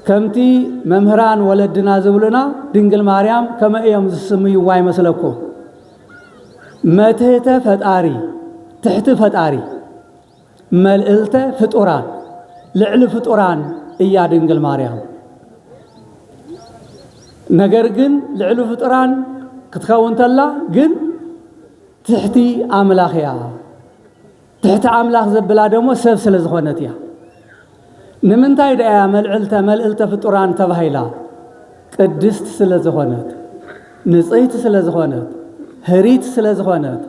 كمتي ممهران ولدنا زبلنا دنجل مريم كما يوم سمي واي مسلكو متهته فتاري تحت فتاري ملئلته فطوران لعل فطوران ايا دنجل مريم ነገር ግን ልዕሉ ፍጥራን ክትከውን ተላ ግን ትሕቲ አምላኽያ ትሕቲ አምላኽ ዘብላ ደሞ ሰብ ስለ ዝኾነት ያ ንምንታይ ደያ መልዕልተ ፍጥራን ተባሂላ ቅድስት ስለ ዝኾነት ንጽሕት ስለ ዝኾነት ህሪት ስለ ዝኾነት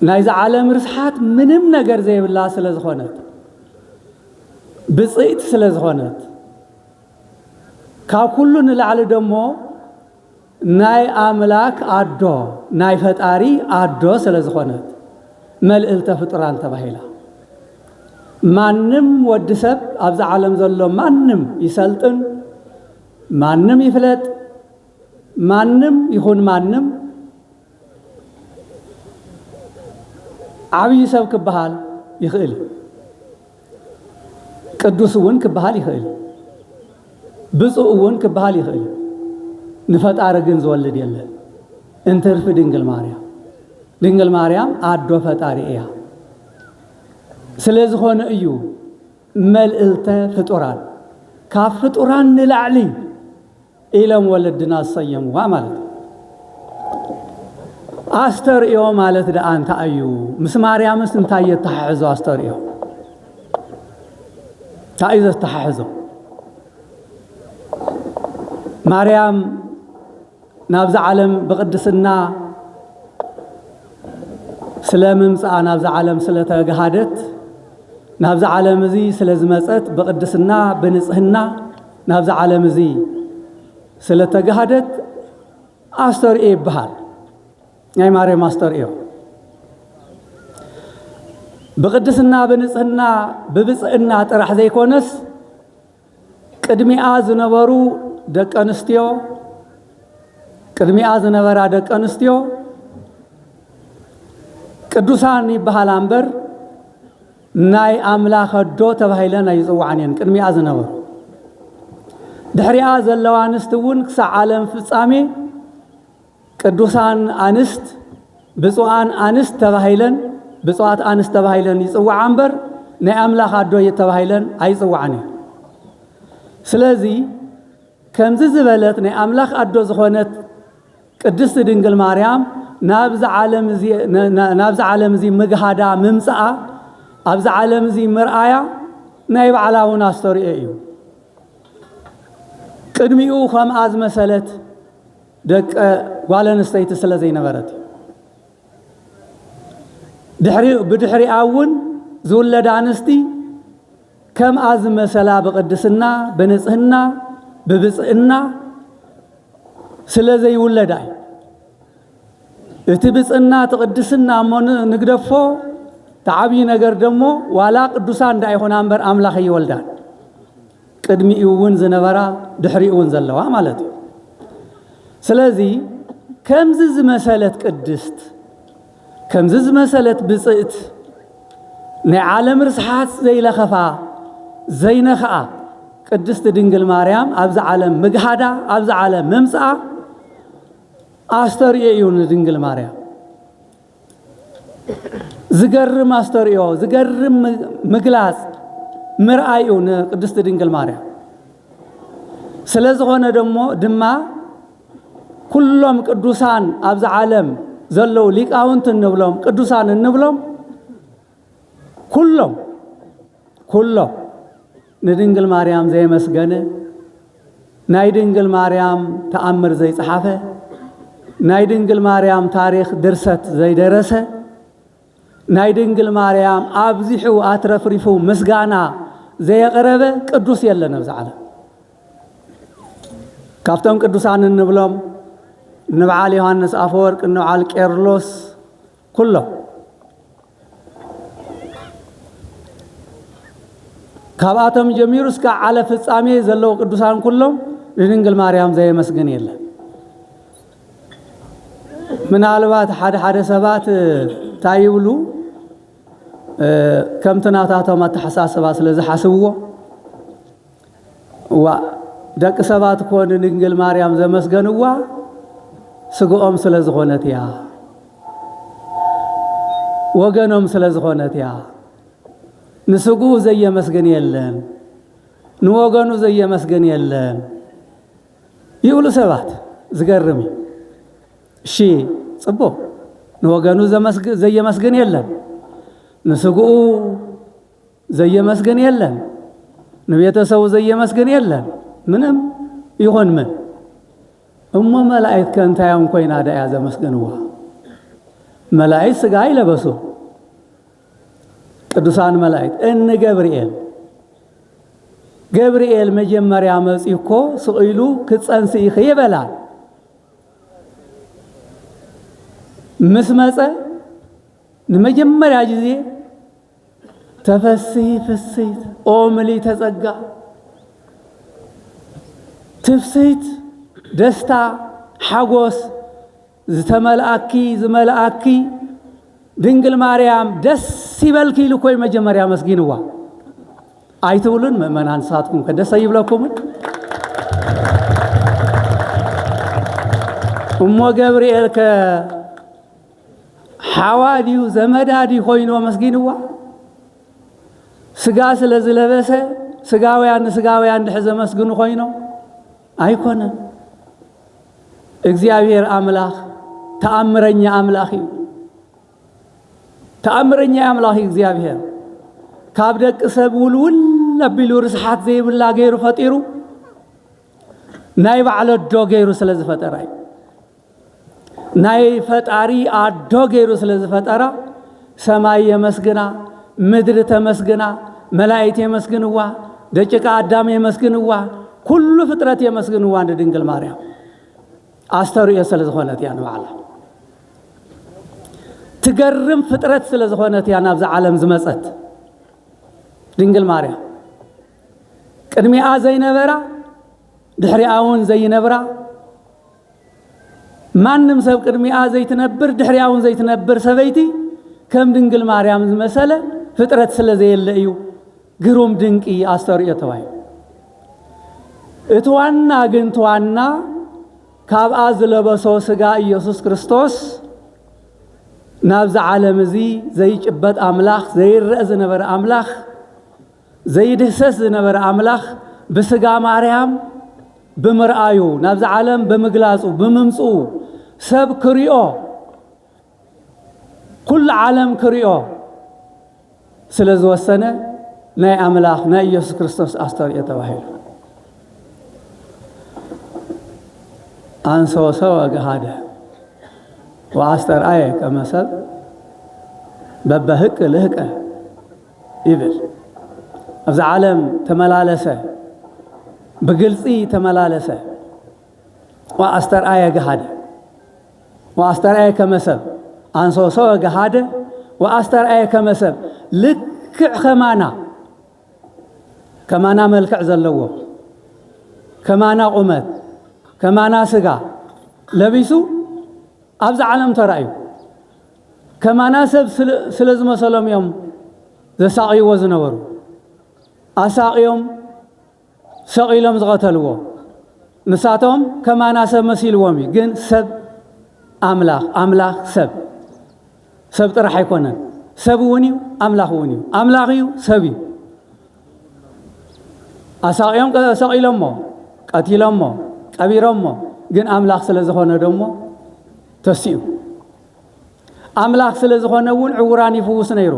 ናይዛ ዓለም ርስሓት ምንም ነገር ዘይብላ ስለ ዝኾነት ብጽሕት ስለ ዝኾነት ካብ ኩሉ ንላዕሊ ደሞ ናይ አምላክ አዶ ናይ ፈጣሪ አዶ ስለ ዝኾነት መልዕልተ ፍጥራን ተባሂላ ማንም ወድሰብ ኣብዛ ዓለም ዘሎ ማንም ይሰልጥን ማንም ይፍለጥ ማንም ይኹን ማንም ዓብይ ሰብ ክበሃል ይኽእል ቅዱስ እውን ክበሃል ይኽእል ብፁዕ እውን ክበሃል ይኽእል ንፈጣሪ ግን ዝወልድ የለን እንትርፍ ድንግል ማርያም አዶ ፈጣሪ እያ ስለዝኾነ እዩ መልዕልተ ፍጡራን ካብ ፍጡራን ንላዕሊ ኢሎም ወለድና ዝሰየምዋ ማለት አስተርእዮ ማለት ደኣ እንታይ እዩ ምስ ማርያምስ እንታይ የተሓሕዞ አስተርእዮ እንታይ እዩ ዘተሓሕዞ ማርያም ናብዛ ዓለም በቅድስና ስለምምፃ ናብዛ ዓለም ስለተገሃደት ናብዛ ዓለም እዚ ስለዝመፀት በቅድስና በንጽህና ናብዛ ዓለም እዚ ስለተገሃደት አስተርእዮ ይበሃል ናይ ማርያም አስተርእዮ በቅድስና በንጽህና በብጽዕና ጥራሕ ዘይኮነስ ቅድሚኣ ዝነበሩ ደቀ አንስትዮ ቅድሚኣ ዝነበራ ደቀ አንስትዮ ቅዱሳን ይበሃል እምበር ናይ አምላኽ አዶ ተባሂለን ኣይፅዋዓን እየን ቅድሚኣ ዝነበሩ ድሕሪኣ ዘለዋ አንስት እውን ክሳብ ዓለም ፍጻሜ ቅዱሳን አንስት ብፁዓን አንስት ተባሂለን ብፁዓት አንስት ተባሂለን ይፅዋዓ እምበር ናይ አምላኽ አዶ ተባሂለን ኣይፅዋዓን እየን ስለዚ ከምዚ ዝበለት ናይ አምላኽ አዶ ዝኾነት ቅድስት ድንግል ማርያም ናብዛ ዓለም እዚ ምግሃዳ ምምፃኣ ኣብዛ ዓለም እዚ ምርኣያ ናይ ባዕላ እውን አስተርእዮ እዩ ቅድሚኡ ከምኣ ዝመሰለት ደቀ ጓል ኣንስተይቲ ስለ ዘይነበረት ብድሕሪኣ እውን ዝውለዳ አንስቲ ከምኣ ዝመሰላ ብቅድስና በንጽህና በብጽዕና ስለ ዘይውለዳ እቲ ብጽዕና ተቅድስና እሞ ንግደፎ ተዓብይ ነገር ደሞ ዋላ ቅዱሳን እንዳይኾና እምበር አምላኽ ይወልዳን ቅድሚኡ እውን ዝነበራ ድሕሪኡ እውን ዘለዋ ማለት እዩ ስለዚ ከምዚ ዝመሰለት ቅድስት ከምዚ ዝመሰለት ብጽዕት ናይ ዓለም ርስሓት ዘይለኸፋ ዘይነኸኣ ቅድስት ድንግል ማርያም ኣብዛ ዓለም ምግሃዳ ኣብዛ ዓለም ምምፃኣ አስተርእዮ እዩ ንድንግል ማርያም ዝገርም አስተርእዮ ዝገርም ምግላጽ ምርኣይ እዩ ንቅድስት ድንግል ማርያም ስለዝኾነ ደሞ ድማ ኩሎም ቅዱሳን ኣብዛ ዓለም ዘለው ሊቃውንት እንብሎም ቅዱሳን እንብሎም ኩሎም ንድንግል ማርያም ዘይመስገነ ናይ ድንግል ማርያም ተኣምር ዘይጸሓፈ ናይ ድንግል ማርያም ታሪኽ ድርሰት ዘይደረሰ ናይ ድንግል ማርያም ኣብዚሑ ኣትረፍሪፉ ምስጋና ዘየቕረበ ቅዱስ የለን ኣብዛ ዓለም ካብቶም ቅዱሳን እንብሎም ንበዓል ዮሐንስ አፈወርቅ ንበዓል ቄርሎስ ኩሎም ካብኣቶም ጀሚሩ እስከ ዓለ ፍጻሜ ዘለው ቅዱሳን ኩሎም ንድንግል ማርያም ዘየመስግን የለን ምናልባት ሓደ ሰባት ታይብሉ ከምቲ ናታቶም ኣተሓሳስባ ስለ ዝሓስብዎ ودق سبات كون دنجل مريم زمسغنوا سغኦም ስለዝኾነት ያ ወገኖም ስለዝኾነት ያ ንስጉ ዘየመስገን የለን ንወገኑ ዘየመስገን የለን ይውሉ ሰባት ዝገርም እሺ ጽቦ ንወገኑ ዘየመስገን የለን ንስጉ ዘየመስገን የለን ንቤተሰቡ ዘየመስገን የለን ምንም ይሆን ምን እሞ መላእክት ከንታዮም ኮይና ዳያ ዘመስገንዋ መላእክት ስጋ ይለበሱ ቅዱሳን መላእክት እነ ገብርኤል መጀመሪያ መጽይኮ ስኢሉ ክጸንስ ይኸ ይበላል መስመጸ ለመጀመሪያ ጊዜ ተፈስሒ ፍስሕት ኦምሊ ተጸጋ ትፍስሕት ደስታ ሓጎስ ዝመልአኪ ድንግል ማርያም ደስ ይበልኪ ልኮይ መጀመሪያ መስጊንዋ አይተውልን ምእመናን ሳትኩም ከደስ ይብለኩም እሞ ገብርኤል ከሐዋዲው ዘመዳዲ ሆይኖ መስጊንዋ ስጋ ስለዝለበሰ ስጋውያን ድሕዘ መስግኑ ሆይኖ አይኮነን እግዚአብሔር አምላክ ተአምረኛ አምላክ እግዚአብሔር ካብ ደቅ ሰብ ውልውል ለቢሉ ርስሓት ዘይብላ ገይሩ ፈጢሩ ናይ ባዕለ ዶ ገይሩ ስለዝፈጠራ ናይ ፈጣሪ አዶ ገይሩ ስለዝፈጠራ ሰማይ የመስግና ምድር ተመስግና መላእክት የመስግንዋ ደቂቃ አዳም የመስግንዋ ኩሉ ፍጥረት የመስግንዋ እንደ ድንግል ማርያም አስተርእዮ ስለዝኾነት ያ ንባዕላ ትገርም ፍጥረት ስለዝኾነት ያ ናብዛ ዓለም ዝመጸት ድንግል ማርያም ቅድሚኣ ዘይነበራ ድሕሪኣውን ዘይነብራ ማንም ሰብ ቅድሚኣ ዘይትነብር ድሕሪኣውን ዘይትነብር ሰበይቲ ከም ድንግል ማርያም ዝመሰለ ፍጥረት ስለዘየለ እዩ ግሩም ድንቂ አስተርእዮ ተባሂሉ እትዋና ግን ተዋና ካብኣ ዝለበሶ ስጋ ኢየሱስ ክርስቶስ ናብዛ ዓለም እዚ ዘይጭበጥ አምላኽ ዘይርአ ዝነበረ አምላኽ ዘይድህሰስ ዝነበረ አምላኽ በስጋ ማርያም በመርአዩ ናብዛ ዓለም በመግላጹ በመምጽኡ ሰብ ክሪኦ ኩሉ ዓለም ክሪኦ ስለዝወሰነ ናይ አምላኽ ናይ ኢየሱስ ክርስቶስ አስተርእዮ ተባሂሉ አንሶ ሰው ገሃደ ወአስተርአየ ከመሰብ በበህቅ ልህቀ ይብል አብዛ ዓለም ተመላለሰ በግልጽ ተመላለሰ ወአስተርአየ ገሃደ ወአስተርአየ ከመሰብ አንሶ ሰው ገሃደ ወአስተርአየ ከመሰብ ልክዕ ከማና መልክዕ ዘለዎ ከማና ቁመት ከማና ስጋ ለቢሱ አብዛ ዓለም ተራእዩ ከማና ሰብ ስለዝመሰሎም እዮም ዘሳቂዎ ዝነበሩ አሳቂዮም ሰቂሎም ዝቀተልዎ ንሳቶም ከማና ሰብ መሲልዎም ግን ሰብ አምላኽ ሰብ ጥራሕ አይኮነን ሰብ እውን እዩ አምላኽ እውን እዩ አምላኽ እዩ ሰብ እዩ አሳቂዮም ሰቂሎሞ ቀቲሎሞ ቀቢሮሞ ግን አምላኽ ስለዝኾነ ደሞ ተሲኡ አምላኽ ስለዝኾነ እውን ዕውራን ይፍውስ ነይሩ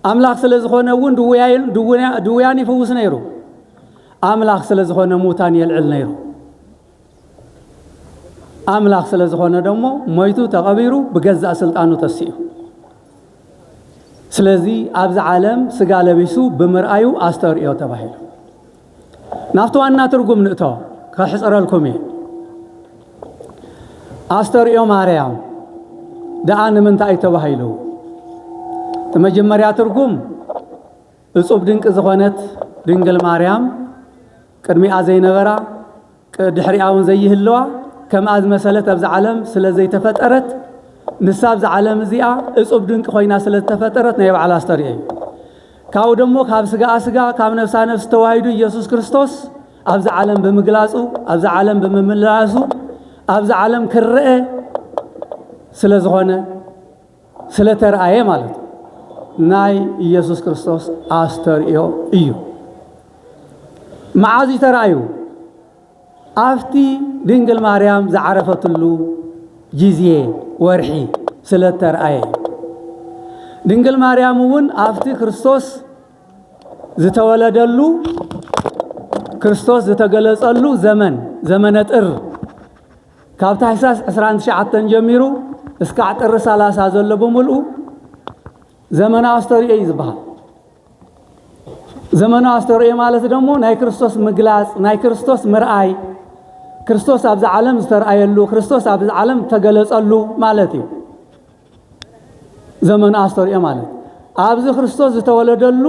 አምላኽ ስለዝኾነ እውን ድውያን ይፍውስ ነይሩ አምላኽ ስለዝኾነ ሙታን የልዕል ነይሩ አምላኽ ስለዝኾነ ደሞ ሞይቱ ተቀቢሩ በገዛእ ስልጣኑ ተሲኡ ስለዚህ አብዛ ዓለም ስጋ ለቢሱ በመርአዩ አስተርእዮ ተባሂሉ ናፍቶ ዋና ትርጉም ንእቶ ከሕጽረልኩም አስተርእዮ ማርያም ደአን ምንታይ ተባሂሉ ተመጀመሪያ ትርጉም እጹብ ድንቅ ዝኾነት ድንግል ማርያም ቅድሚኣ ዘይነበራ ድሕሪኣውን ዘይህልዋ ከምኣዝ መሰለት አብዛ ዓለም ስለዘይተፈጠረት ንሳብ ዛ ዓለም እዚኣ እጹብ ድንቅ ኮይና ስለተፈጠረት ናይ ባዕላ አስተርእዮ ካው ደሞ ካብ ስጋ ካብ ነፍሳ ነፍስ ተዋሂዱ ኢየሱስ ክርስቶስ ኣብዚ ዓለም ብምግላጹ ኣብዚ ዓለም ብምምላሱ ኣብዚ ዓለም ክርአ ስለ ዝኾነ ስለ ተርአየ ማለት ናይ ኢየሱስ ክርስቶስ አስተርእዮ እዩ መዓዝ ተርአዩ አፍቲ ድንግል ማርያም ዝዓረፈትሉ ጊዜ ወርሒ ስለ ተርአየ ድንግል ማርያም እውን አፍቲ ክርስቶስ ዝተወለደሉ ክርስቶስ ዝተገለጸሉ ዘመነ ጥር ካብ ታኅሳስ 19 ጀሚሩ እስከ ጥር 30 ዘሎ በሙሉ ዘመነ አስተርእዮ ይዝባል ዘመነ አስተርእዮ ማለት ደግሞ ናይ ክርስቶስ ምግላጽ ናይ ክርስቶስ ምርአይ ክርስቶስ ኣብዚ ዓለም ዝተርአየሉ ክርስቶስ ኣብዚ ዓለም ተገለጸሉ ማለት እዩ ዘመነ አስተርእዮ ማለት ኣብዚ ክርስቶስ ዝተወለደሉ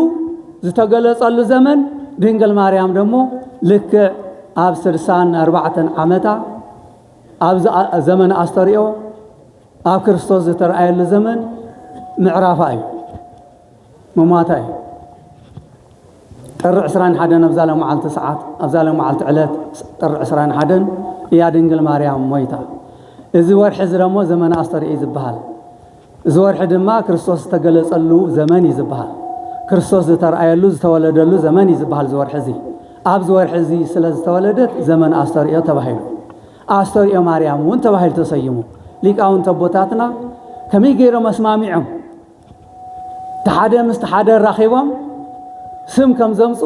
ዝተገለጸሉ ዘመን ድንግል ማርያም ደግሞ ልክ ኣብ 64 ዓመታ ኣብ ዘመነ አስተርእዮ ኣብ ክርስቶስ ዝተርአየሉ ዘመን ምዕራፋ እዩ መማታ እዩ ጥር 21 ኣብዛለ መዓልቲ ሰዓት ኣብዛለ መዓልቲ ዕለት ጥር 21 እያ ድንግል ማርያም ሞይታ እዚ ወርሒ ዝደሞ ዘመነ አስተርእዮ ዝባሃል እዚ ወርሒ ድማ ክርስቶስ ተገለጸሉ ዘመን ይዝባሃል ክርስቶስ ዝተርአየሉ ዝተወለደሉ ዘመን ይዝባሃል ዝወርሒ እዚ ኣብ ዝወርሒ እዚ ስለ ዝተወለደት ዘመነ አስተርእዮ ተባሂሉ አስተርእዮ ማርያም እውን ተባሂሉ ተሰይሙ ሊቃውንት አቦታትና ከመይ ገይሮም መስማሚዖም ተሓደ ምስ ተሓደ ራኺቦም ስም ከም ዘምፁ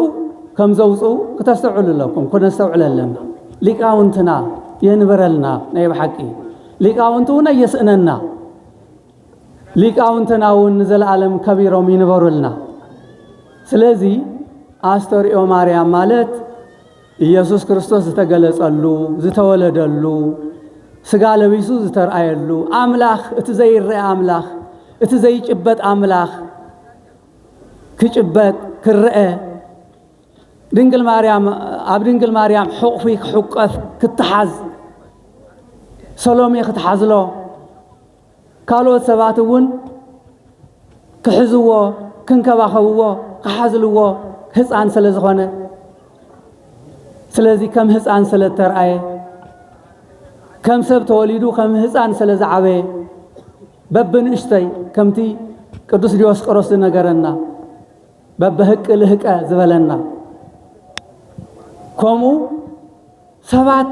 ከም ዘውፁ ከተስተውዕሉለኩም ኩነስተውዕለለና ሊቃውንትና የንበረልና ናይ በሓቂ ሊቃውንቱ እውን የስእነና ሊቃውንትና እውን ዘለዓለም ከቢሮም ይንበሩልና ስለዚ አስተርእዮ ማርያም ማለት ኢየሱስ ክርስቶስ ዝተገለጸሉ ዝተወለደሉ ስጋ ለቢሱ ዝተርአየሉ አምላኽ እቲ ዘይርአ አምላኽ እቲ ዘይጭበጥ አምላኽ ክጭበጥ ክርአ ድንግል ማርያም ኣብ ድንግል ማርያም ሕቑፊ ክሕቀፍ ክትሓዝ ሰሎሜ ክትሓዝሎ ካልኦት ሰባት እውን ክሕዝዎ ክንከባኸብዎ ክሓዝልዎ ህፃን ስለ ዝኾነ ስለዚ ከም ህፃን ስለ ተርአየ ከም ሰብ ተወሊዱ ከም ህፃን ስለ ዝዓበየ በብንእሽተይ ከምቲ ቅዱስ ዲዮስቆሮስ ዝነገረና በብህቅ ልህቀ ዝበለና ከምኡ ሰባት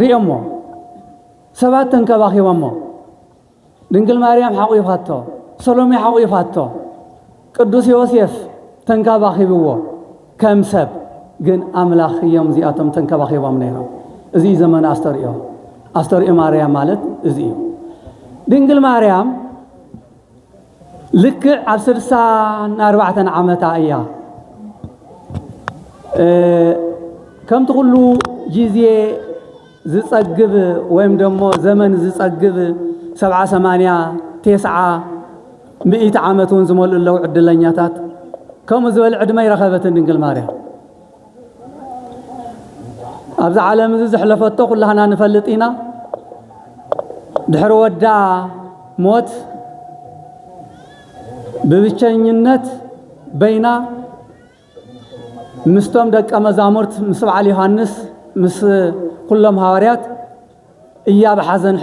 ሪኦሞ ሰባት ተንከባኺቦሞ ድንግል ማርያም ሓቑፋቶ ሰሎሜ ሓቑፋቶ ቅዱስ ዮሴፍ ተንከባኺብዎ ከም ሰብ ግን አምላኽ እዮም እዚኣቶም ተንከባኺቦም ነይሮም እዚ ዘመነ አስተርእዮ ማርያም ማለት እዚ እዩ ድንግል ማርያም ልክዕ ኣብ 64 ዓመታ እያ ከምቲ ኩሉ ጊዜ ዝጸግብ ወይም ደሞ ዘመን ዝጸግብ 70 80 90 100 ዓመት እውን ዝመልኡ ለው ዕድለኛታት ከምኡ ዝበል ዕድመ ይረኸበትን ድንግል ማርያም ኣብዚ ዓለም እዚ ዝሕለፈቶ ኩላህና ንፈልጥ ኢና ድሕሪ ወዳ ሞት ብብቸኝነት በይና ምስቶም ደቀ መዛሙርት ምስ በዓል ዮሐንስ ምስ ኩሎም ሐዋርያት እያ ብሓዘን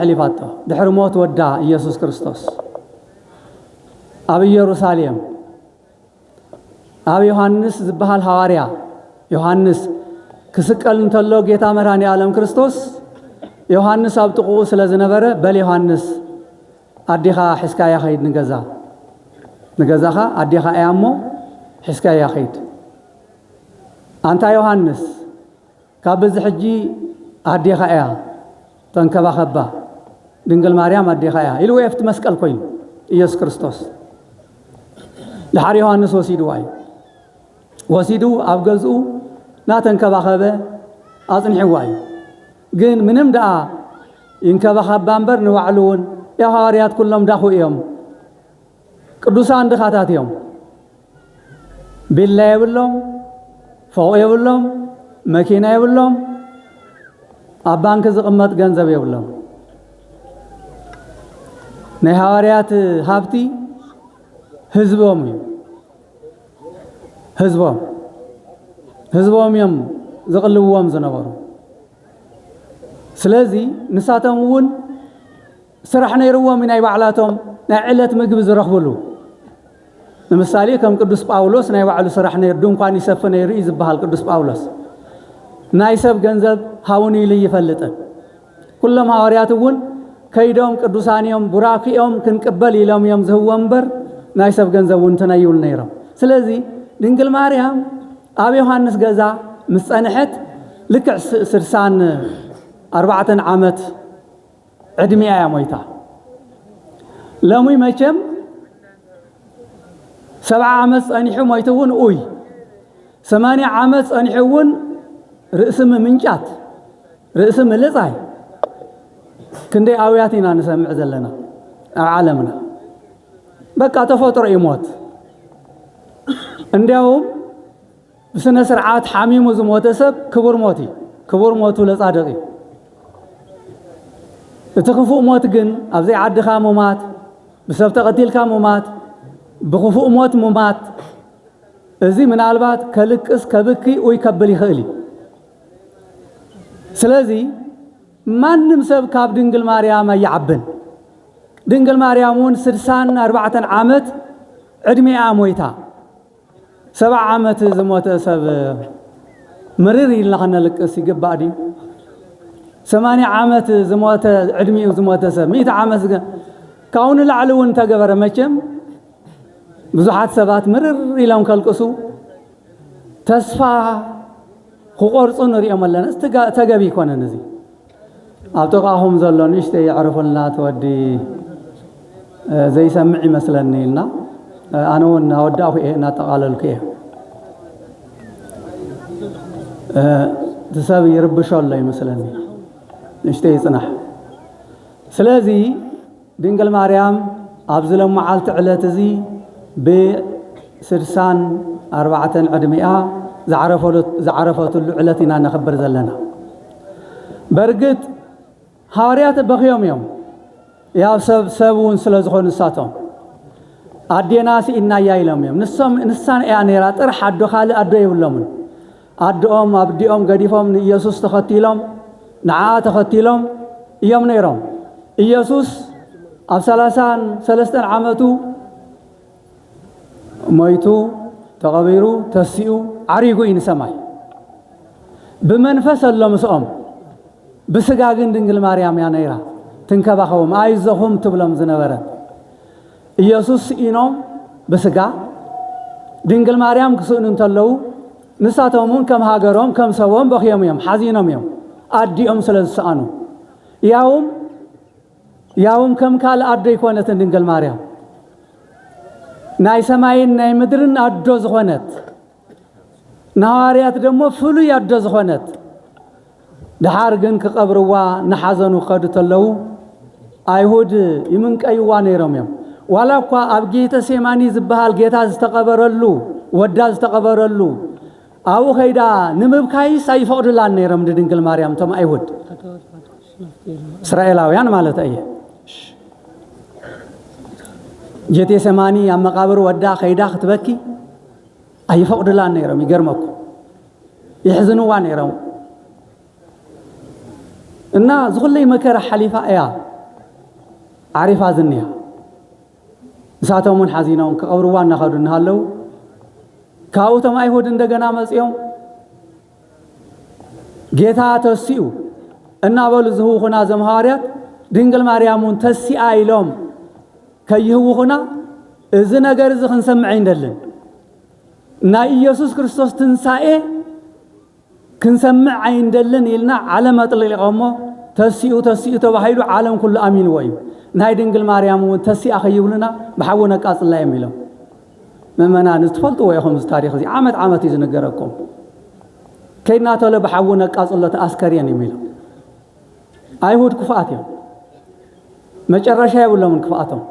ሕሊፋቶ ድሕሪ ሞት ወዳ ኢየሱስ ክርስቶስ ኣብ ኢየሩሳሌም ኣብ ዮሐንስ ዝበሃል ሐዋርያ ዮሐንስ ክስቀል እንተሎ ጌታ መድኃኔ ዓለም ክርስቶስ ዮሐንስ ኣብ ጥቕኡ ስለ ዝነበረ በል ዮሐንስ ኣዴኻ ሒዝካያ ኸይድ ንገዛኻ ኣዴኻ እያ እሞ ሒዝካያ ኸይድ ኣንታ ዮሐንስ ካብ በዚ ሕጂ ኣዴኻ እያ ተንከባኸባ ድንግል ማርያም ኣዴኻ እያ ኢሉ ኣብቲ መስቀል ኮይኑ ኢየሱስ ክርስቶስ ድሓር ዮሐንስ ወሲዱ ኣብ ገዝኡ ናተንከባኸበ ኣጽኒሕዋ እዩ ግን ምንም ደኣ ይንከባኸባ እምበር ንባዕሉ እውን ያው ሐዋርያት ኩሎም ዳኹ እዮም ቅዱሳን ድኻታት እዮም ቢላ የብሎም ፎቅ የብሎም መኪና የብሎም ኣብ ባንክ ዝቕመጥ ገንዘብ የብሎም ናይ ሃዋርያት ሃብቲ ህዝቦም እዩ ህዝቦም እዮም ዝቕልብዎም ዝነበሩ ስለዚ ንሳቶም እውን ስራሕ ነይርዎም ናይ ባዕላቶም ናይ ዕለት ምግቢ ዝረኽብሉ ንምሳሌ ከም ቅዱስ ጳውሎስ ናይ ባዕሉ ስራሕ ነይሩ ድንኳን ይሰፍ ነይሩ ዝበሃል ቅዱስ ጳውሎስ ናይ ሰብ ገንዘብ ሃውን ኢሉ ይፈልጥን ኩሎም ሃዋርያት እውን ከይዶም ቅዱሳን እዮም ቡራኪኦም ክንቅበል ኢሎም እዮም ዝህብዎ እምበር ናይ ሰብ ገንዘብ እውን ተነይውል ነይሮም ስለዚ ድንግል ማርያም ኣብ ዮሐንስ ገዛ ምስ ጸንሐት ልክዕ 64 ዓመት ዕድሜያ እያ ሞይታ ለሙይ መቸም 70 ዓመት ጸኒሑ ሞይቱ እውን ኡይ 80 ዓመት ጸኒሑ እውን ርእሲ ምንጫት ርእሲ ምልጻይ ክንደይ ኣውያት ኢና ንሰምዕ ዘለና ኣብ ዓለምና በቃ ተፈጥሮ ይሞት እንዲያውም ብስነ ስርዓት ሓሚሙ ዝሞተ ሰብ ክቡር ሞት እዩ ክቡር ሞቱ ለጻድቕ እዩ እቲ ክፉእ ሞት ግን ኣብዘይ ዓድኻ ሙማት ብሰብ ተቐቲልካ ሙማት ብክፉእ ሞት ሙማት እዚ ምናልባት ከልቅስ ከብኪ ወይ ከብል ይኽእል እዩ ስለዚ ማንም ሰብ ካብ ድንግል ማርያም ኣይዓብን ድንግል ማርያም እውን 64 ዓመት ዕድሜኣ ሞይታ 70 ዓመት ዝሞተ ሰብ ምርር ኢልና ከነልቅስ ይግባእ ድዩ 80 ዓመት ዝሞተ ዕድሜኡ ዝሞተ ሰብ 100 ዓመት ካብኡ ንላዕሊ እውን ተገበረ መቸም ብዙሓት ሰባት ምርር ኢሎም ከልቅሱ ተስፋ ክቆርፁ ንሪኦም ኣለና ተገቢ ይኮነን እዚ ኣብ ጥቃኹም ዘሎ ንእሽተይ ይዕርፉልና ተወዲ ዘይሰምዕ ይመስለኒ ኢልና ኣነ እውን ኣወዳእኹ እየ እናጠቓለልኩ እየ ትሰብ ይርብሾ ኣሎ ይመስለኒ ንእሽተይ ይጽናሕ ስለዚ ድንግል ማርያም ኣብዚ ለመዓልቲ ዕለት እዚ ብ64 ዕድሜኣ ዝዓረፈትሉ ዕለት ኢና ነኽብር ዘለና በርግጥ ሃዋርያት በኺዮም እዮም ያው ሰብ እውን ስለ ዝኾኑ ንሳቶም ኣዴና ሲኢና እያ ኢሎም እዮም ንሳን እያ ነይራ ጥራሕ ኣዶ ካልእ ኣዶ የብሎምን ኣዶኦም ኣብዲኦም ገዲፎም ንኢየሱስ ተኸቲሎም ንዓ ተኸቲሎም እዮም ነይሮም ኢየሱስ ኣብ 33 ዓመቱ ሞይቱ ተቐቢሩ ተሲኡ ዓሪጉ እዩ ንሰማይ ብመንፈስ ኣሎ ምስኦም ብስጋ ግን ድንግል ማርያም እያ ነይራ ትንከባኸቦም ኣይዞኹም ትብሎም ዝነበረት ኢየሱስ ኢኖም ብስጋ ድንግል ማርያም ክስእኑ እንተለዉ ንሳቶም እውን ከም ሃገሮም ከም ሰቦም በኺዮም እዮም ሓዚኖም እዮም ኣዲኦም ስለ ዝሰኣኑ ያውም ከም ካልእ ኣዶ ይኮነትን ድንግል ማርያም ናይ ሰማይን ናይ ምድርን ኣዶ ዝኾነት ንሃዋርያት ደሞ ፍሉይ ኣዶ ዝኾነት ድሓር ግን ክቐብርዋ ንሓዘኑ ከዱ ተለዉ ኣይሁድ ይምንቀይዋ ነይሮም እዮም ዋላ እኳ ኣብ ጌተ ሴማኒ ዝበሃል ጌታ ዝተቐበረሉ ወዳ ዝተቐበረሉ ኣብኡ ኸይዳ ንምብካይስ ኣይፈቕዱላን ነይሮም ድንግል ማርያም ቶም ኣይሁድ እስራኤላውያን ማለት እየ ጌተ ሴማኒ ኣብ መቃብር ወዳ ኸይዳ ክትበኪ ኣይፈቕዱላን ነይሮም ይገርመኩ ይሕዝንዋ ነይሮም እና ዝኹለይ መከራ ሓሊፋ እያ ዓሪፋ ዝንያ ንሳቶም እውን ሓዚኖም ክቐብርዋ እናኸዱ እናሃለዉ ካብኡቶም ኣይሁድ እንደገና መፂኦም ጌታ ተሲኡ እናበሉ ዝህውኹና እዞም ሃዋርያት ድንግል ማርያም እውን ተሲኣ ኢሎም ከይህውኹና እዚ ነገር እዚ ክንሰምዕ ኣይንደልን ናይ ኢየሱስ ክርስቶስ ትንሳኤ ክንሰምዕ ኣይንደልን ኢልና ዓለም ኣጥሊቖሞ ተሲኡ ተባሂሉ ዓለም ኩሉ ኣሚንዎ እዩ ናይ ድንግል ማርያም እውን ተሲኣ ኸይብሉና ብሓዊ ነቃጽላ እዮም ኢሎም ምእመናን ትፈልጥዎ ኢኹም እዚ ታሪክ እዚ ዓመት እዩ ዝነገረኩም ከይድና ተሎ ብሓዊ ነቃጽሎ ተኣስከርየን እዮም ኢሎም ኣይሁድ ክፉኣት እዮም መጨረሻ የብሎምን ክፉኣቶም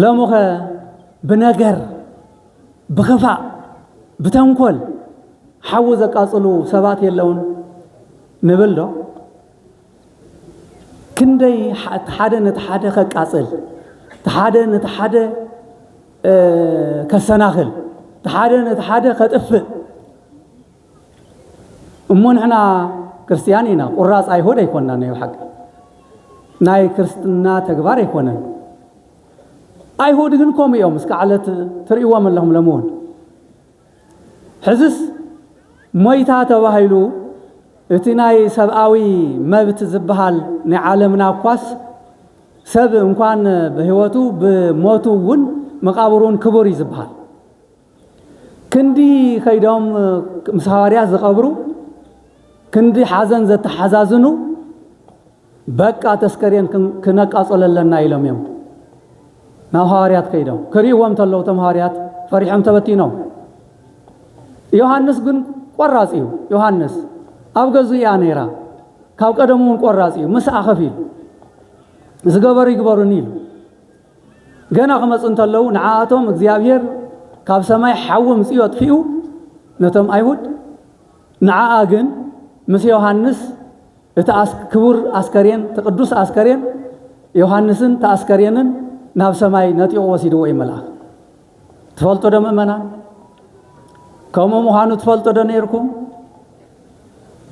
ለሙኸ ብነገር ብኽፋእ ብተንኮል ሓዊ ዘቃጽሉ ሰባት የለውን ንብል ዶ كندي حدا نتحدا خقاصل تحدا نتحدا كسناخل تحدا نتحدا خطف امون احنا كريستيانينا قراص ايهود يكوننا نيو حق ناي كريستنا تغبار يكونن ايهود ግን ኮም እዮም እስከ ዓለት ትሪእዎም ኣለኹም ለመሆን ሕዝስ ሞይታ ተባሂሉ እቲ ናይ ሰብአዊ መብት ዝበሃል ናይ ዓለምና ኳስ ሰብ እንኳን በህይወቱ በሞቱ ውን መቃብሩን ክቡር ይዝበሃል ክንዲ ከይዶም ምስሐዋርያ ዝቀብሩ ክንዲ ሓዘን ዘተሓዛዝኑ በቃ ተስከሬን ክነቃጸለለና ኢሎም እዮም ናብ ሐዋርያት ከይዶም ክሪእዎም ተለው ተምሃርያት ፈሪሖም ተበቲኖም ዮሐንስ ግን ቆራጽ እዩ ዮሐንስ ኣብ ገዙ ያ ነይራ ካብ ቀደሙን ቆራጽ እዩ ምስ ኣኸፊል ዝገበሩ ይግበሩን ኢሉ ገና ከመጽን ተለው ንዓቶም እግዚአብሔር ካብ ሰማይ ሓወም ጽዮ ጥፊኡ ነቶም አይሁድ ንዓኣ ግን ምስ ዮሐንስ እቲ ክቡር አስከሬን ተቅዱስ አስከሬን ዮሐንስን ተአስከሬንን ናብ ሰማይ ነጥዮ ወሲድዎ ይመላክ ትፈልጦ ደመና كم مهانو تفلتو دنيركم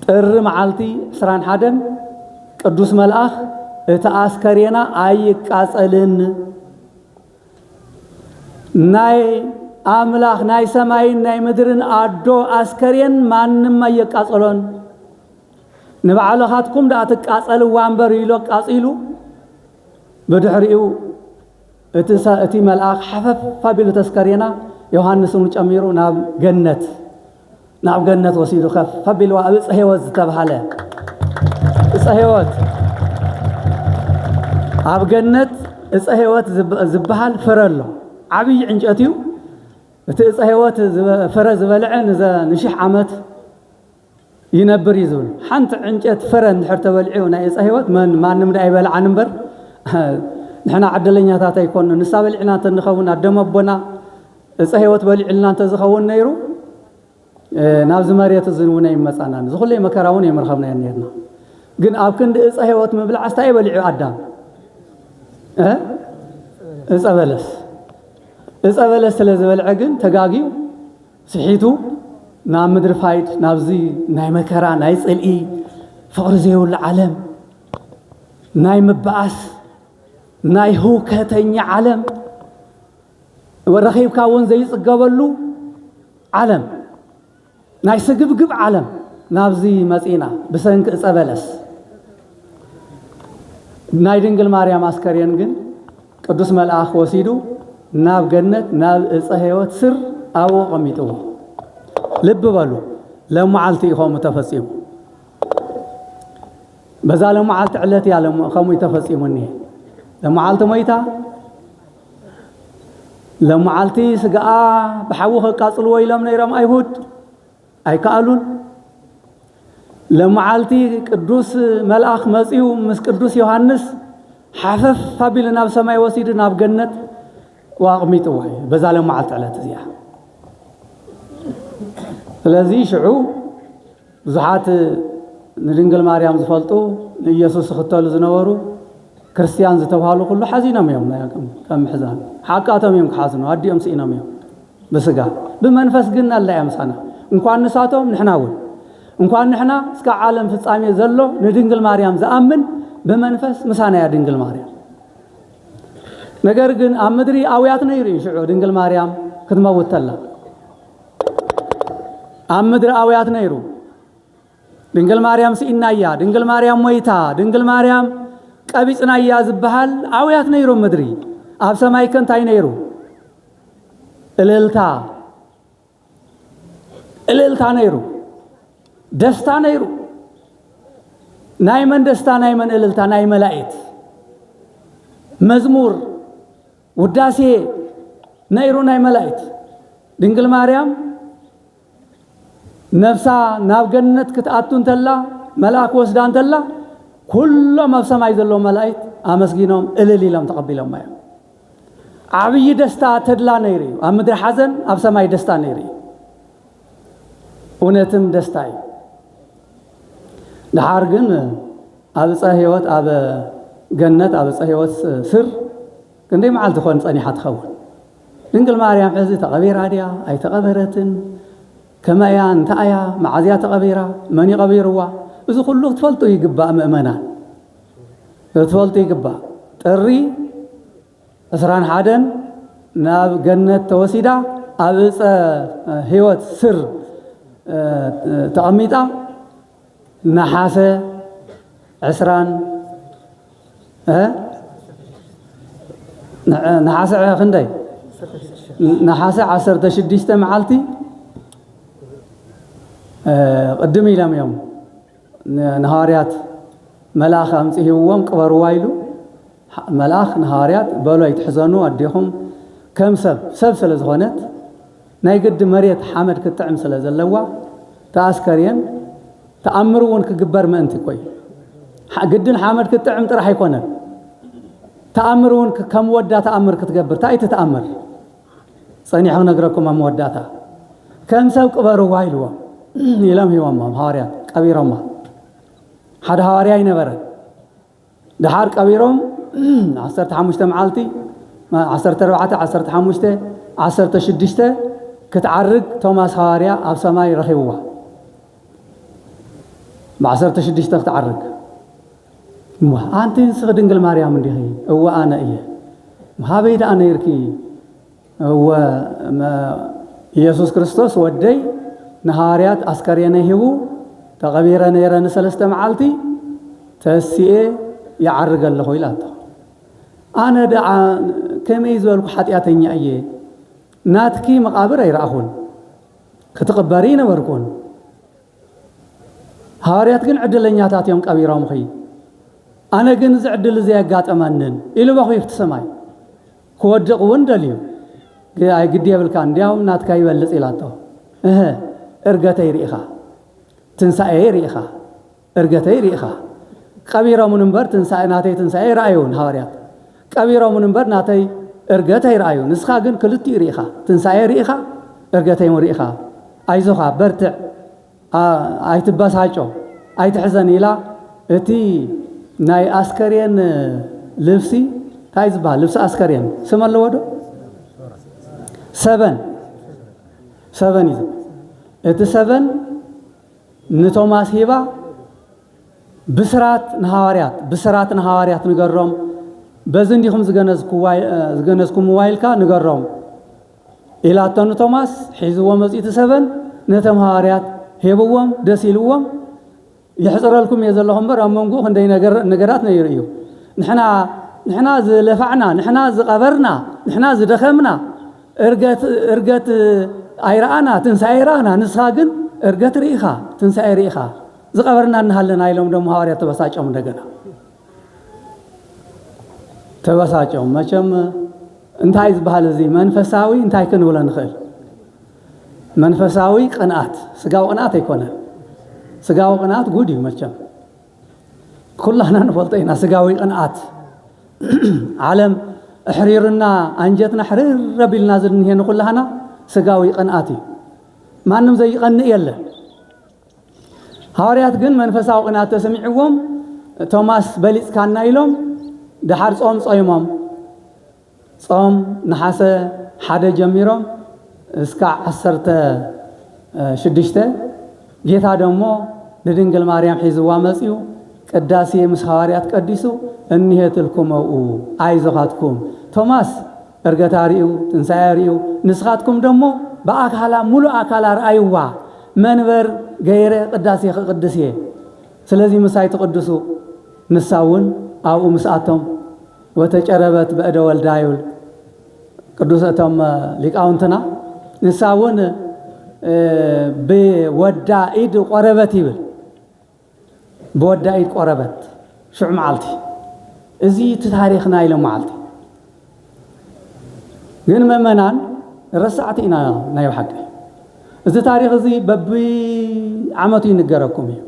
ጥር መዓልቲ 21 ቅዱስ መልአክ እቲ አስከሬና አይቃጸልን ናይ አምላክ ናይ ሰማይ ናይ ምድርን አዶ አስከሬን ማንንም አይቃጸሎን ንባዕልኻትኩም ዳትቃጸል ዋንበር ይሎ ቃጺሉ በድሕሪኡ እቲ መልአክ ሓፈፍ ፋቢሉ ተስከሬና ዮሐንስን ጨሚሩ ናብ ገነት ወሲዱ ከፍ ፋቢሉ አብጽ ህይወት ተባለ እጽ ህይወት ኣብ ገነት እጽ ህይወት ዝበሃል ፍረሎ ዓብይ ዕንጨትዩ እቲ እጽ ህይወት ፍረ ዝበልዕ ንሽሕ ዓመት ይነብር ይዝብል ሓንቲ ዕንጨት ፍረ እንድሕር ተበልዒው ናይ እጽ ህይወት ማንም ዳይበልዓ ንበር ንሕና ዓደለኛታት ኣይኮን ንሳበልዕና ተንኸውን አደመቦና እጽ ህይወት በልዕልና ተዝኸውን ነይሩ ናብዝ መሬት ዝንውነ ይመጻና ዝኹለይ መከራውን የመርኸብና ነርና ግን ኣብ ክንዲ እጽ ህይወት መብልዕ አስታይ በልዑ አዳም እጽ በለስ ስለዝበልዐ ግን ተጋጊው ስሒቱ ናብ ምድሪ ፋይድ ናብዚ ናይ መከራ ናይ ጽልኢ ፍቅሪ ዘይብሉ ዓለም ናይ ምባኣስ ናይ ሁከተኛ ዓለም ወረኺብካ ውን ዘይጽገበሉ ዓለም ናይ ስግብግብ ዓለም ናብዚ መጺና ብሰንኪ እጸ በለስ ናይ ድንግል ማርያም አስከሬን ግን ቅዱስ መልአክ ወሲዱ ናብ ገነት ናብ እጸ ህይወት ስር አዎ ቀሚጥዎ ልብ በሉ ለመዓልቲ ይኸሙ ተፈጺሙ በዛ ለመዓልቲ ዕለት ያለ ኸሙ ተፈጺሙኒ ለመዓልቲ ሞይታ ለመዓልቲ ስጋአ በሐውኸ ቃጽልዎ ኢሎም ነይሮም አይሁድ አይካሉን ለመዓልቲ ቅዱስ መልአክ መጺኡ ምስ ቅዱስ ዮሐንስ ሓፈፍ ፋቢል ናብ ሰማይ ወሲዱ ናብ ገነት ዋቅሚጥዎ በዛ ለመዓልቲ ዕለት እዚያ ስለዚህ ሽዑ ብዙሓት ንድንግል ማርያም ዝፈልጡ ንኢየሱስ ዝኽተሉ ዝነበሩ ክርስቲያን ዝተባሃሉ ኩሉ ሓዚኖም እዮም ከም ሕዛን ሓቃቶም እዮም ክሓዝኑ ኣዲኦም ስኢኖም እዮም በስጋ በመንፈስ ግን አላ ያምሳና እንኳን ንሳቶም ንሕናውን እንኳን ንሕና እስከ ዓለም ፍጻሜ ዘሎ ንድንግል ማርያም ዘአምን በመንፈስ ምሳና ያ ድንግል ማርያም ነገር ግን ኣብ ምድሪ ኣውያት ነይሩ ሽዑ ድንግል ማርያም ክትመውት ተላ ኣብ ምድሪ ኣውያት ነይሩ ድንግል ማርያም ስኢናያ ድንግል ማርያም ሞይታ ድንግል ማርያም ቀቢጽናያ ዝበሃል ኣውያት ነይሩ ምድሪ ኣብ ሰማይ ከንታይ ነይሩ እልልታ ነይሩ ደስታ ነይሩ ናይ መን ደስታ ናይ መን እልልታ ናይ መላእክት መዝሙር ውዳሴ ነይሩ ናይ መላእክት ድንግል ማርያም ነፍሳ ናብ ገነት ክትኣቱ እንተላ መልአክ ወስዳ እንተላ ኩሎም ኣብ ሰማይ ዘሎ መላእክት ኣመስጊኖም እልል ኢሎም ተቐቢሎም እዮም ዓብይ ደስታ ተድላ ነይሩ ኣብ ምድሪ ሓዘን ኣብ ሰማይ ደስታ ነይሩ እውነትም ደስታ እዩ ድሓር ግን ኣብ እጸ ህይወት ኣብ جنة أبو صهيوس سر كندي معلت خون صنيحة تخون دنقل مريم حزي تقبير عادية أي تقبرت كما يان تأيا معزيا تقبيرة من يقبيروا إذا كله تفلتوا يقبأ مؤمنا تفلتوا يقبأ تري أسران حادن ناب جنة توسيدا أبو هيوت سر تقميتا نحاسة عسران نحاسة خندي نحاسة 16 معلتي قدمي لهم يوم نهاريات ملاخ أمسيه وهم كبر وايلو ملاخ نهاريات بلو يتحزنوا أديهم كم سب سلزغنت نايقد مريت حامد كتعم سلزلوا تأسكرين تأمرون كجبر ما أنت كوي قدن حامد كتعم ترى حيكونه تأمرون كم ودا تأمر كتجبر تأي تتأمر صنيعوا نقرأكم عن وداتها كم سب كبر وايلو يلام هي وامم هاريات كبيرهم حد هاريا ينبرد دحار كبيرهم 15 معلتي 16 كتعرق توماس هاريا أب سماي رخيوه ب16 كتعرق أنت سخدنقل مريم من دهي هو أنا إيه ما بيد أنا يركي هو يسوع كريستوس ودي نهاريات أسكرينا هو تغبيرنا يرنا 3 معلتي تسيء يعرق الله ويلاته أنا دعا كم يزول حتياتني أيه ناتكي مقابر يراهون كتقبرين وركون هاريات كن عدلنيا تات يوم كبيرهم خي أنا جنز عدل زي قات أمانن إلى بخو يفتسماي كودق وندليو جاي قديه بالكان دياهم ناتكاي يولص إلاته إرجتي ريخا تنسى ريخا إرجتي ريخا كبيرة منبر تنسى ناتي تنسى رأيون هاريات كبيرة منبر ناتي إرجتي رأيون نسخة جن كلتي ريخا تنسى ريخا إرجتي مريخا أيزوخا برتع أي تبص هاجو أي تحزن إلى أتي ناي أسكرين لبسي تايزبها لبس أسكرين سمع له ودو 7 إذا أت 7 نتوماس هيبا بسرات نهاريات نقرهم بزنديهم زجنزكم موبايلكا نقرهم إلى تون توماس حيزوا مزيت 7 نتم هاريات هيبوهم دسيلوهم يحضر لكم يزلهم برا منقو هندي نجارات نيريو نحنا زلفعنا نحنا زقبرنا نحنا زدخمنا إرجت أيرانا تنسايرانا نساقن إرجت ريخا تنساي ريخا زقبرنا نهلنا يلوم دم هاريات تبصاچهم دغنا تبصاچهم مچم انتايز بحال زي منفساوي انتاي كنولا نخل منفساوي قنات سغاو قنات يكونه سغاو قنات غودي مچم كلنا نفلطينا سغاوي قنات عالم احريرنا انجتنا حرير ربيلنا زنه نقولنا سغاوي قناتي مانم زي قن يله هاريات جن منفساو قنات تسمعهم توماس بليص كان يلوم دحر صوم صوم نحاسه حدا جميرهم اسكع 16 جيتا دمو لدنجل مريم حيزوا مصيو قداسي مسحاريات قديسو انهيت لكم او ايزغاتكم توماس ارغتاريو تنسايريو نسخاتكم دمو باكالا مولو اكالا رايوا منبر غير قداسي قدسيه سلازي مساي تقدسو نساون او مساتهم وتجربت بأد والدايول قدوساتهم ليقاونتنا نساون بودا ايد قربت يبل بودا ايد قربت شو معلتي ازي تاريخنا الى معلتي ግን መመናን ረሳዕቲና ናይ حق እዚ ታሪኽ እዚ በቢ ዓመቱ ይንገረኩም እዩ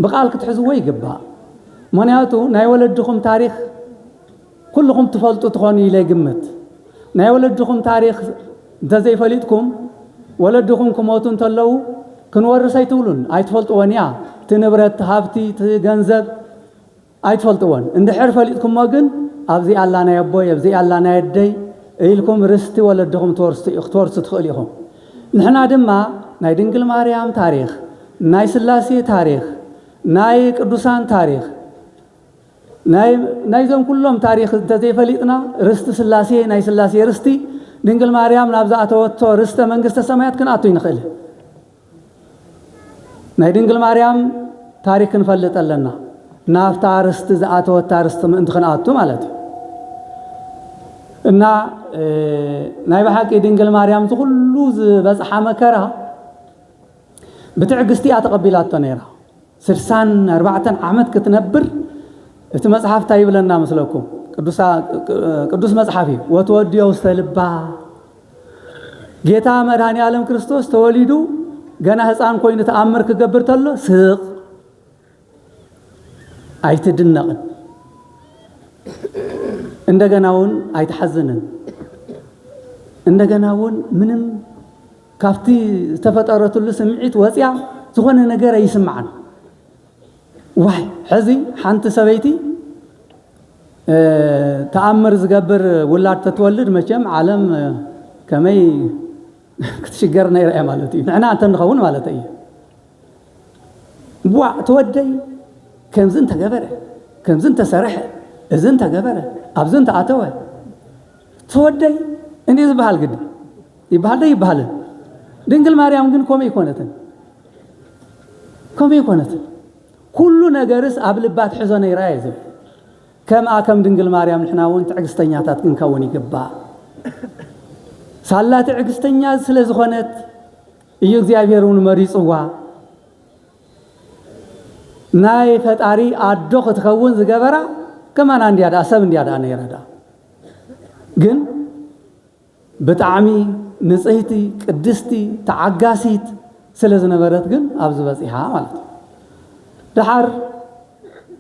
በቃል ክትሕዝዎ ይግባእ ምክንያቱ ናይ ወለድኹም ታሪኽ كلكم تفلتوا تخوني إلى جمت ناي ولدكم تاريخ دزي فليتكم ولدكم كموتون تلو كنور سيتولون أي تفلتوا ونيا تنبرت هابتي تجنزب ኣይትፈልጥዎን እንድሕር ፈሊጥኩሞ ግን ኣብዚ ኣላና የቦይ ኣብዚ ኣላና የደይ ኢልኩም ርስቲ ወለድኹም ትወርሱ ትኽእል ኢኹም ንሕና ድማ ናይ ድንግል ማርያም ታሪኽ ናይ ስላሴ ታሪኽ ናይ ቅዱሳን ታሪኽ ናይዞም ኩሎም ታሪኽ እንተዘይፈሊጥና ርስቲ ስላሴ ናይ ስላሴ ርስቲ ድንግል ማርያም ናብ ዝኣተወቶ ርስተ መንግስተ ሰማያት ክንኣቱ ይንኽእል ናይ ድንግል ማርያም ታሪክ ክንፈልጥ ኣለና ናፍታ ርስቲ ዝኣተወታ ርስቲ ምእንቲ ክንኣቱ ማለት እዩ እና ናይ ብሓቂ ድንግል ማርያም ዝኩሉ ዝበፅሓ መከራ ብትዕግስቲ ተቐቢላቶ ነይራ 64 ዓመት ክትነብር እቲ መጽሐፍ ታይ ይብለና መስለኩም ቅዱስ መጽሐፍ እዩ ወተወዲዮ ውስተ ልባ ጌታ መድኃኔ ዓለም ክርስቶስ ተወሊዱ ገና ህፃን ኮይኑ ተኣምር ክገብር ተሎ ስቕ ኣይትድነቕን እንደገናውን ኣይትሐዝንን እንደገናውን ምንም ካፍቲ ተፈጠረቱሉ ስምዒት ወጽያ ዝኾነ ነገር አይስማዓን ዋይ ሕዚ ሓንቲ ሰበይቲ ተኣምር ዝገብር ውላድ ተትወልድ መቸም ዓለም ከመይ ክትሽገር ነይራ ማለት እዩ ንሕና እንተ ንኸውን ማለት እዩ ዋ ተወደይ ከምዝን ተገበረ ከምዝን ተሰርሐ እዝን ተገበረ ኣብዝን ተኣተወ ተወደይ እኔ ዝበሃል ግድ ይበሃል ደ ይበሃል ድንግል ማርያም ግን ኮመይ ኮነትን ኩሉ ነገርስ ኣብ ልባት ሕዞ ነይራ ይዝብ ከም ድንግል ማርያም ንሕና እውን ትዕግስተኛታት ክንከውን ይግባእ ሳላ ትዕግስተኛ ስለ ዝኾነት እዩ እግዚአብሔር እውን መሪፅዋ ናይ ፈጣሪ ኣዶ ክትኸውን ዝገበራ ከማና እንዲያዳ ሰብ እንዲያዳ ነይራዳ ግን ብጣዕሚ ንጽህቲ ቅድስቲ ተዓጋሲት ስለ ዝነበረት ግን ኣብ ዝበፂሓ ማለት እዩ ድሓር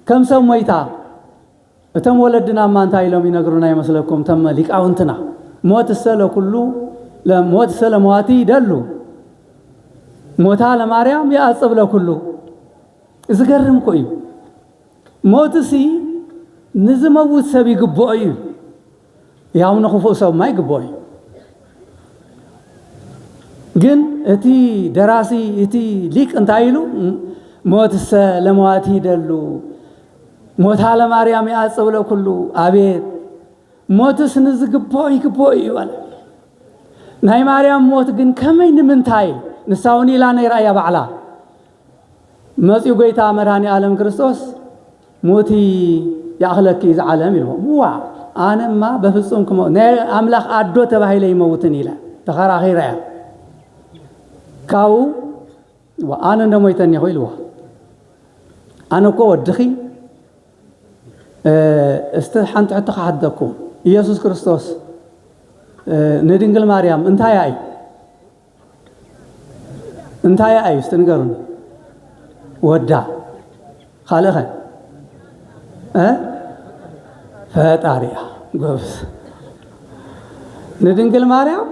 ከም ሰብ ሞይታ እቶም ወለድና ማንታይ ኢሎም ይነግሩና ይመስለኩም ተም ሊቃውንትና ሞት ለመዋቲ ይደሉ ሞታ ለማርያም ያጽብ ለኩሉ ዝገርም ኮዩ ሞትሲ ንዝመውት ሰብ ይግብኦ እዩ ያው ንኽፉእ ሰብ ማይ ይግብኦ እዩ ግን እቲ ደራሲ እቲ ሊቅ እንታይ ኢሉ ሞትሰ ለመዋቲ ይደሉ ሞታ ለማርያም ያጽብ ለኩሉ አቤት ሞትስ ንዝግብኦ ይግብኦ እዩ አለ ናይ ማርያም ሞት ግን ከመይ ንምንታይ ንሳውን ኢላ ነይራ እያ ባዕላ መጽኡ ጎይታ መድኃኔ ዓለም ክርስቶስ ሞቲ ያኽለኪ ዝዓለም ኢልዎ ዋ ኣነማ በፍጹም ክሞ ናይ ኣምላኽ ኣዶ ተባሂለ ይመውትን ኢላ ተኸራኺራ እያ ካው ኣነ እንደሞይተኒ ኢኹ ኢልዎ ኣነ እኮ ወድኺ እስቲ ሓንቲ ሕቶ ክሓትተኩም ኢየሱስ ክርስቶስ ንድንግል ማርያም እንታይ እዩ እስቲ ንገሩኒ ወዳ ካልእኸ ፈጣሪያ ጎብስ ንድንግል ማርያም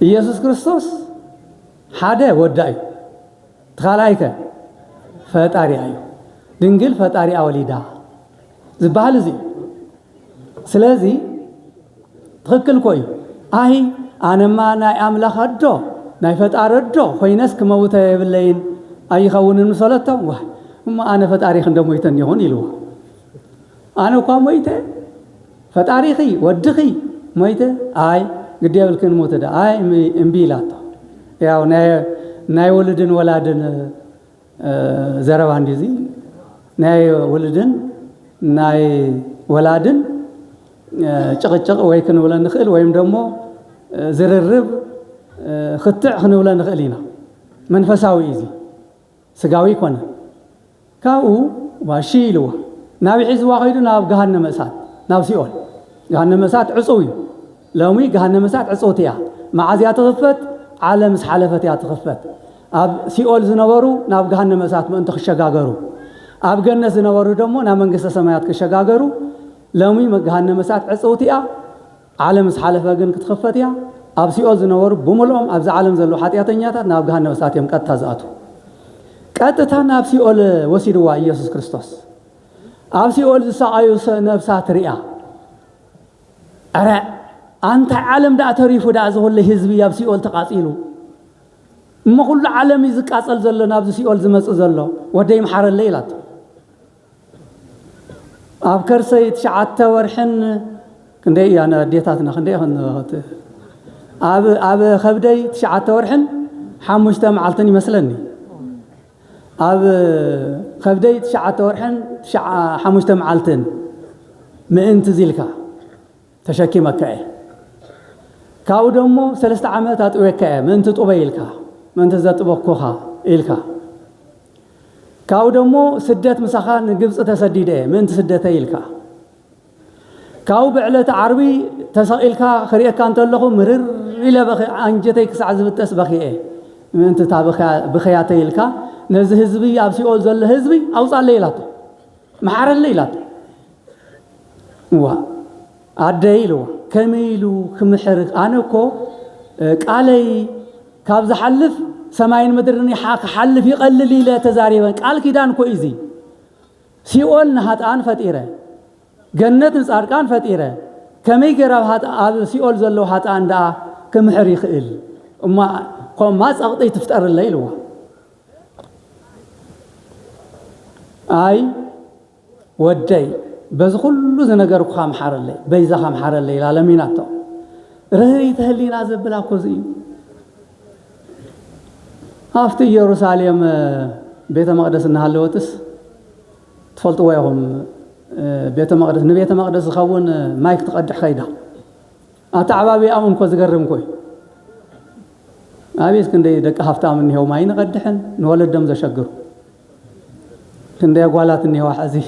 ኢየሱስ ክርስቶስ ሓደ ወዳ እዩ ተኻላይከ ፈጣሪያ እዩ ድንግል ፈጣሪያ ወሊዳ ዝበሃል እዚ ስለዚ ትኽክል ኮይኑ ኣይ ኣነማ ናይ ኣምላኽ ኣዶ ናይ ፈጣሪ ኣዶ ኮይነስ ክመውተ የብለይን ኣይኸውንን ሰለቶም ዋ እማ ኣነ ፈጣሪኽ እንደሞይተን ይሆን ኢልዎ ኣነ እኳ ሞይተ ፈጣሪኺ ወድኺ ሞይተ ኣይ ግድ የብልክን ሞተ ዳ ኣይ እምቢ ኢላቶ ያው ናይ ወልድን ወላድን ዘረባ እንዲዚ ናይ ወልድን ናይ ወላድን ጭቕጭቕ ወይ ክንብለ ንኽእል ወይም ደሞ ዝርርብ ክትዕ ክንብለ ንኽእል ኢና መንፈሳዊ እዚ ስጋዊ ኮነ ካብኡ ዋሺ ኢልዋ ናብ ሒዝዋ ኸይዱ ናብ ገሃነመ እሳት ናብ ሲኦል ገሃነመ እሳት ዕፁው እዩ ሎሚ ገሃነመ እሳት ዕፁውት እያ መዓዝያ ትኽፈት ዓለም ዝሓለፈት እያ ትኽፈት ኣብ ሲኦል ዝነበሩ ናብ ገሃነመ እሳት ምእንቲ ክሸጋገሩ ኣብ ገነት ዝነበሩ ደሞ ናብ መንግስተ ሰማያት ክሸጋገሩ ሎሚ ገሃነመ እሳት ዕፁውት እያ ዓለም ዝሓለፈ ግን ክትኽፈት እያ ኣብ ሲኦል ዝነበሩ ብምልኦም ኣብዚ ዓለም ዘሎ ሓጢአተኛታት ናብ ገሃነመ እሳት እዮም ቀጥታ ዝኣቱ ቀጥታ ናብ ሲኦል ወሲድዋ ኢየሱስ ክርስቶስ أبسيول زساقيو نفسات رئة أرى أنت عالم دا تريفو دا زهول لهزبي أبسيول تقاطيلو ما كل عالم يزك أصل زلو نابسيول زمس زلو وديم حار الليلات أفكر سيد شعات ورحن كندي أنا ديتاتنا كندي أب خبدي شعات ورحن حمشت معلتني مثلني أب خبدي شعات ورحن حمشت معلتن ما أنت زيلك تشكي مكة كاو دمو 3 عامات وكا ما أنت تقبيلك ما أنت ذات بقوها إلك كاو دمو سدت مسخان جبس تسديده ما أنت سدت إلك كاو بعلة عربي تسائلك خريئة كانت له مرر إلى بخي أنجتك سعزب التسبخي ما أنت تابخ بخياتي إلك نزه هزبي أبسي أول زل هزبي أوصل الليلات محار الليلات عديلو كميلو كمحرق أنا كو قالي كابز حلف سماين مدرني حلف يقلل لي لا تزاريبا قال كيدان كو إيزي سيقول نهات آن فتيرة جنة صاركان فتيرة كمي قرب هات سيقول زلو هات آن دا كمحرق إل وما قوم ما سأغطي تفتر الليل أي ودي بس كله زنجر خام حار الليل بيزا خام حار الليل على ميناتو رهي تهلي نازل بلا كوزي هافتي يروساليم بيت مقدس النهالوتس تفلتوا وياهم بيت مقدس نبيت مقدس خون مايك تقدح خيدا أتعبابي أمن كوز قرم كوي أبيس كندي دك هفتا مني هو ماين قدحن نولد دم زشجر كندي أقوالات إني واحد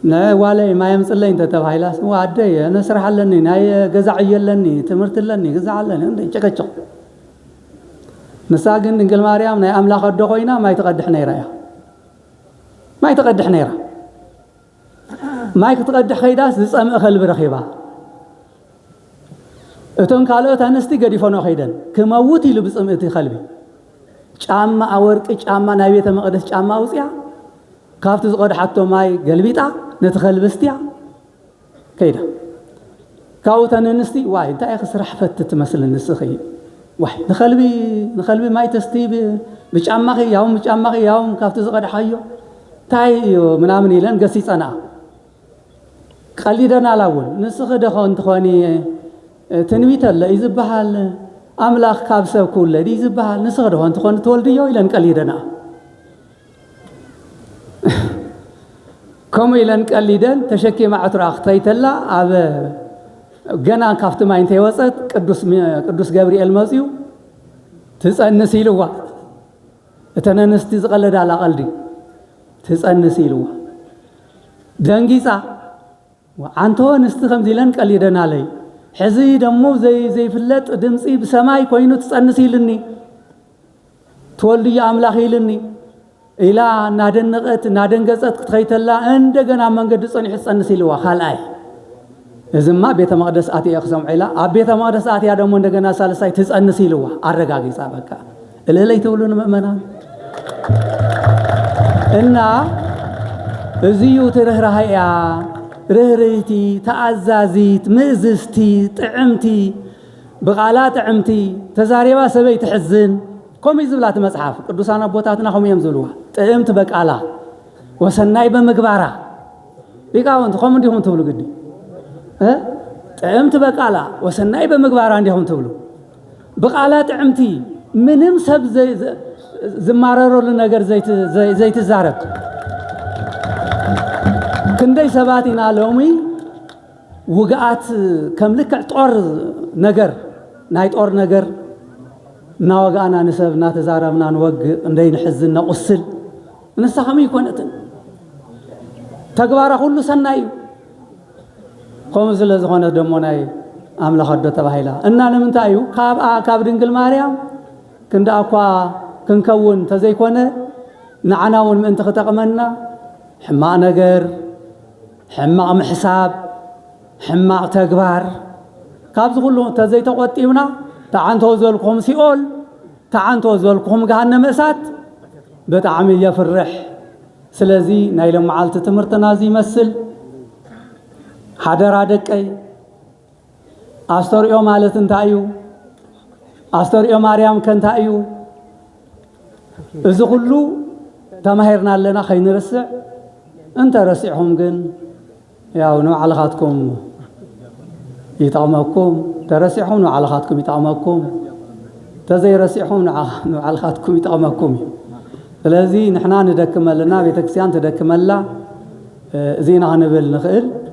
نا والله ما يمسلي أنت تبايلاس وعدي أنا سرح لني ناي جزع يلني تمرت لني جزع لني عندي شكشك نساقن نقول مريم نا أملاك الدقينا ما يتقدح نيرة ما يتقدح نيرة ما يتقدح خيداس زسم أخل برخيبة أتون قالوا تانستي قدي فنو خيدن كموتي لبس أمتي خلبي جامع أورك جامع نبيت مقدس جامع وسيا كافت زقد حتى ماي قلبيتا نتخل بستيا كيدا كاوتا ننستي واي انت يا خسر حفتت مثلا النسخي واحد نخلبي ماي تستي بجامعي يوم بجامعي يوم كافت زقد حيو تاي منامن يلن قسيس انا خليدنا لاول نسخ دخون تخوني تنويت الله يزبحال املاخ كابسب كله دي يزبحال نسخ دخون تخون تولديو يلن قليدنا كم إلى نقليدن تشكي مع تراخ تيتلا أب جنا كافت ما ينتهي وسط قدوس جبريل مزيو تسأل نسيلوا أتنا نستزغل على قلبي تسأل نسيلوا دنجيسا وعنتو نستخدم زيلن قليدن علي حزي دمو زي فلت دمسي بسماي كوينو تسأل نسيلني تولي أملاخي لني إلى نادن قصت تخيت الله عندنا من قد صنع النسيلوا خلاي إذا ما بيت مقدس آتي أقسم علا بيت مقدس آتي هذا من عندنا سالساي تسأل النسيلوا أرجعي سابك اللي لا يتولون مؤمنا إن زيو ترهرهيا رهريتي تعزازيت مزستي طعمتي بغالات عمتي تزاريبا سبي تحزن كم يزبلات مصحف قدوسنا بوتاتنا هم يمزلوها طعمت بقالا وسناي بمغبارا ሊቃውንት ቆም እንዲሁም ተብሎ ግዲ ጥዕምት በቃላ ወሰናይ በመግባራ እንዲሁም ተብሎ በቃላ ጥዕምቲ ምንም ሰብ ዝማረሮል ነገር ዘይት ዛረብ ክንደይ ሰባቲና ሎሚ ውጋት ከምልክ ጦር ነገር ናይ ጦር ነገር ናወጋና ንሰብና ተዛረብና ንወግ እንደይ ንሕዝና ቁስል ንሳኸም ይኮነትን ተግባራ ሁሉ ሰናይ ቆም ስለዝኾነ ደሞ ናይ አምላኽ ወደ ተባሂላ እና ለምንታዩ ካብ ድንግል ማርያም ክንዳ አኳ ክንከውን ተዘይኮነ ንዓናውን ምእንቲ ከተቀመና ሕማቅ ነገር ሕማቅ ምሕሳብ ሕማቅ ተግባር ካብዚ ሁሉ ተዘይተቆጢብና ተዓንቶ ዝበልኩም ሲኦል ተዓንቶ ዝበልኩም ገሃነመ እሳት በጣዕሚ የፍርሕ ስለዚህ ናይ ለማዓልቲ ትምህርትና እዚ ይመስል ሓደራ ደቀይ አስተርእዮ ማለት እንታይ እዩ አስተርእዮ ማርያም ከንታይ እዩ እዚ ሁሉ ተማሂርና ኣለና ከይንርስዕ እንተ ረሲዕሁም ግን ያው ንባዕልኻትኩም ይጠቕመኩም ተረሲዕሁም ንባዕልኻትኩም ይጠቕመኩም ተዘይረሲዕሁም ንባዕልኻትኩም ይጠቕመኩም ስለዚ ንሕና ንደክመልና ቤተክርስትያን ትደክመላ እዚና ክንብል ንኽእል